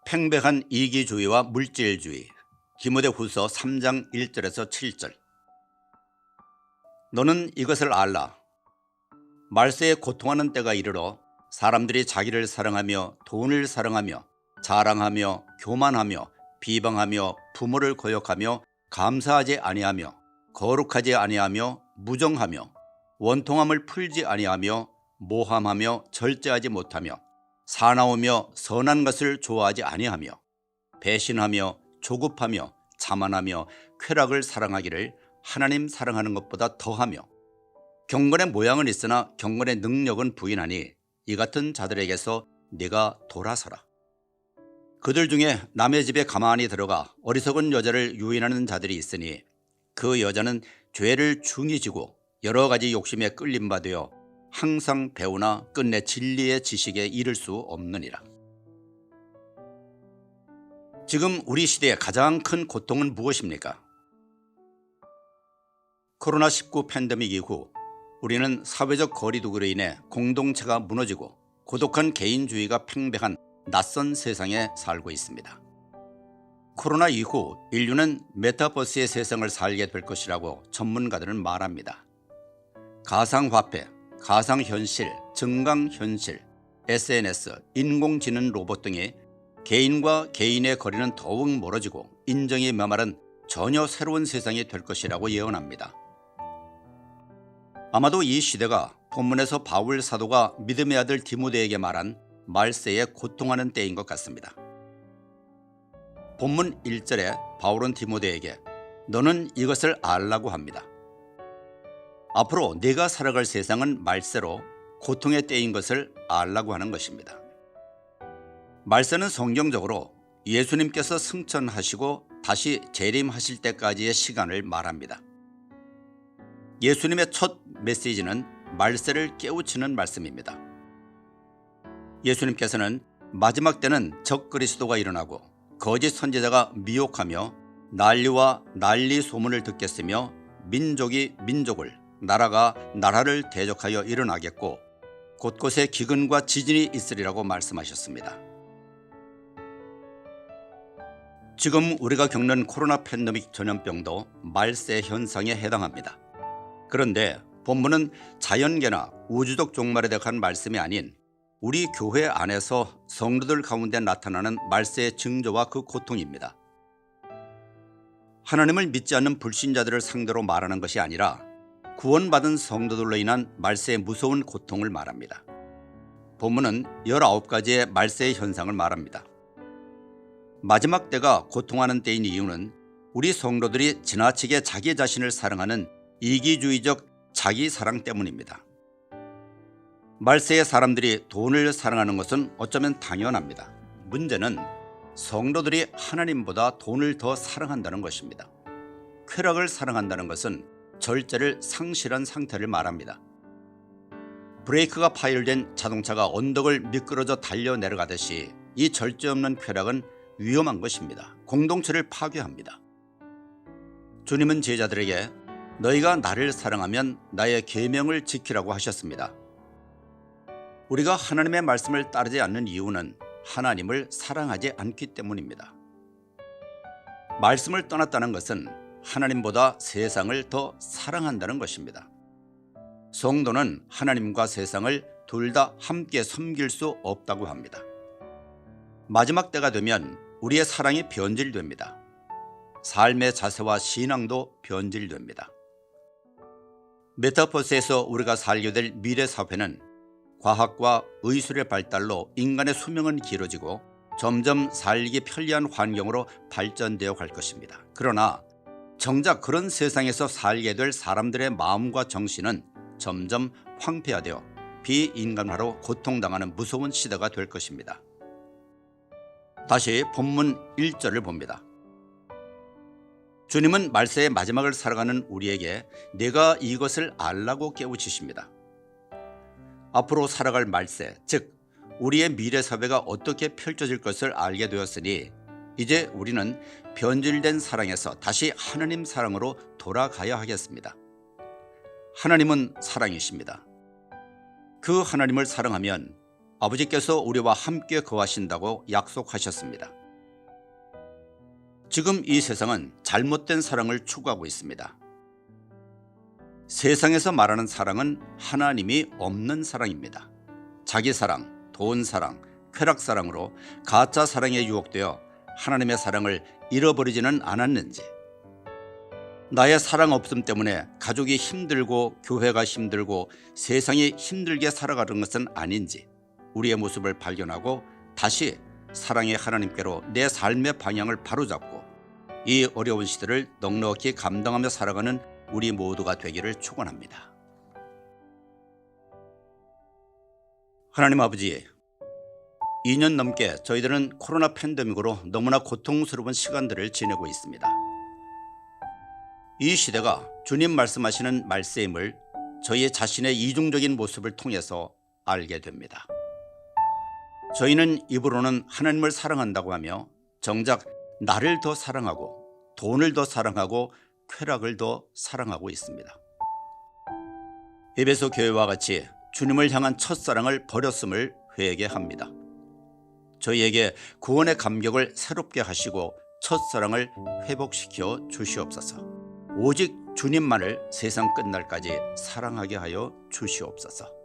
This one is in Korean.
팽배한 이기주의와 물질주의. 디모데후서 3장 1절에서 7절. 너는 이것을 알라. 말세에 고통하는 때가 이르러 사람들이 자기를 사랑하며 돈을 사랑하며 자랑하며 교만하며 비방하며 부모를 거역하며 감사하지 아니하며 거룩하지 아니하며 무정하며 원통함을 풀지 아니하며 모함하며 절제하지 못하며 사나우며 선한 것을 좋아하지 아니하며 배신하며 조급하며 자만하며 쾌락을 사랑하기를 하나님 사랑하는 것보다 더하며 경건의 모양은 있으나 경건의 능력은 부인하니 이 같은 자들에게서 네가 돌아서라. 그들 중에 남의 집에 가만히 들어가 어리석은 여자를 유인하는 자들이 있으니 그 여자는 죄를 중히 지고 여러 가지 욕심에 끌림바 되어 항상 배우나 끝내 진리의 지식에 이를 수 없느니라. 지금 우리 시대의 가장 큰 고통은 무엇입니까? 코로나19 팬데믹 이후 우리는 사회적 거리두기로 인해 공동체가 무너지고 고독한 개인주의가 팽배한 낯선 세상에 살고 있습니다. 코로나 이후 인류는 메타버스의 세상을 살게 될 것이라고 전문가들은 말합니다. 가상화폐, 가상현실, 증강현실, SNS, 인공지능 로봇 등이 개인과 개인의 거리는 더욱 멀어지고 인정이 메마른 전혀 새로운 세상이 될 것이라고 예언합니다. 아마도 이 시대가 본문에서 바울 사도가 믿음의 아들 디모데에게 말한 말세에 고통하는 때인 것 같습니다. 본문 1절에 바울은 디모데에게 너는 이것을 알라고 합니다. 앞으로 네가 살아갈 세상은 말세로 고통의 때인 것을 알라고 하는 것입니다. 말세는 성경적으로 예수님께서 승천하시고 다시 재림하실 때까지의 시간을 말합니다. 예수님의 첫 메시지는 말세를 깨우치는 말씀입니다. 예수님께서는 마지막 때는 적그리스도가 일어나고 거짓 선지자가 미혹하며 난리와 난리 소문을 듣겠으며 민족이 민족을 나라가 나라를 대적하여 일어나겠고 곳곳에 기근과 지진이 있으리라고 말씀하셨습니다. 지금 우리가 겪는 코로나 팬데믹 전염병도 말세 현상에 해당합니다. 그런데 본문은 자연계나 우주적 종말에 대한 말씀이 아닌 우리 교회 안에서 성도들 가운데 나타나는 말세의 징조와 그 고통입니다. 하나님을 믿지 않는 불신자들을 상대로 말하는 것이 아니라 구원받은 성도들로 인한 말세의 무서운 고통을 말합니다. 본문은 19가지의 말세의 현상을 말합니다. 마지막 때가 고통하는 때인 이유는 우리 성도들이 지나치게 자기 자신을 사랑하는 이기주의적 자기 사랑 때문입니다. 말세의 사람들이 돈을 사랑하는 것은 어쩌면 당연합니다. 문제는 성도들이 하나님보다 돈을 더 사랑한다는 것입니다. 쾌락을 사랑한다는 것은 절제를 상실한 상태를 말합니다. 브레이크가 파열된 자동차가 언덕을 미끄러져 달려 내려가듯이 이 절제 없는 쾌락은 위험한 것입니다. 공동체를 파괴합니다. 주님은 제자들에게 너희가 나를 사랑하면 나의 계명을 지키라고 하셨습니다. 우리가 하나님의 말씀을 따르지 않는 이유는 하나님을 사랑하지 않기 때문입니다. 말씀을 떠났다는 것은 하나님보다 세상을 더 사랑한다는 것입니다. 성도는 하나님과 세상을 둘 다 함께 섬길 수 없다고 합니다. 마지막 때가 되면 우리의 사랑이 변질됩니다. 삶의 자세와 신앙도 변질됩니다. 메타버스에서 우리가 살게 될 미래 사회는 과학과 의술의 발달로 인간의 수명은 길어지고 점점 살기 편리한 환경으로 발전되어 갈 것입니다. 그러나 정작 그런 세상에서 살게 될 사람들의 마음과 정신은 점점 황폐화되어 비인간화로 고통당하는 무서운 시대가 될 것입니다. 다시 본문 1절을 봅니다. 주님은 말세의 마지막을 살아가는 우리에게 내가 이것을 알라고 깨우치십니다. 앞으로 살아갈 말세, 즉 우리의 미래 사회가 어떻게 펼쳐질 것을 알게 되었으니 이제 우리는 변질된 사랑에서 다시 하나님 사랑으로 돌아가야 하겠습니다. 하나님은 사랑이십니다. 그 하나님을 사랑하면 아버지께서 우리와 함께 거하신다고 약속하셨습니다. 지금 이 세상은 잘못된 사랑을 추구하고 있습니다. 세상에서 말하는 사랑은 하나님이 없는 사랑입니다. 자기 사랑, 돈 사랑, 쾌락 사랑으로 가짜 사랑에 유혹되어 하나님의 사랑을 잃어버리지는 않았는지, 나의 사랑 없음 때문에 가족이 힘들고 교회가 힘들고 세상이 힘들게 살아가는 것은 아닌지 우리의 모습을 발견하고 다시 사랑의 하나님께로 내 삶의 방향을 바로잡고 이 어려운 시대를 넉넉히 감당하며 살아가는 우리 모두가 되기를 축원합니다. 하나님 아버지, 2년 넘게 저희들은 코로나 팬데믹으로 너무나 고통스러운 시간들을 지내고 있습니다. 이 시대가 주님 말씀하시는 말씀을 저희 자신의 이중적인 모습을 통해서 알게 됩니다. 저희는 입으로는 하나님을 사랑한다고 하며 정작 나를 더 사랑하고 돈을 더 사랑하고 쾌락을 더 사랑하고 있습니다. 에베소 교회와 같이 주님을 향한 첫사랑을 버렸음을 회개합니다. 저희에게 구원의 감격을 새롭게 하시고 첫사랑을 회복시켜 주시옵소서. 오직 주님만을 세상 끝날까지 사랑하게 하여 주시옵소서.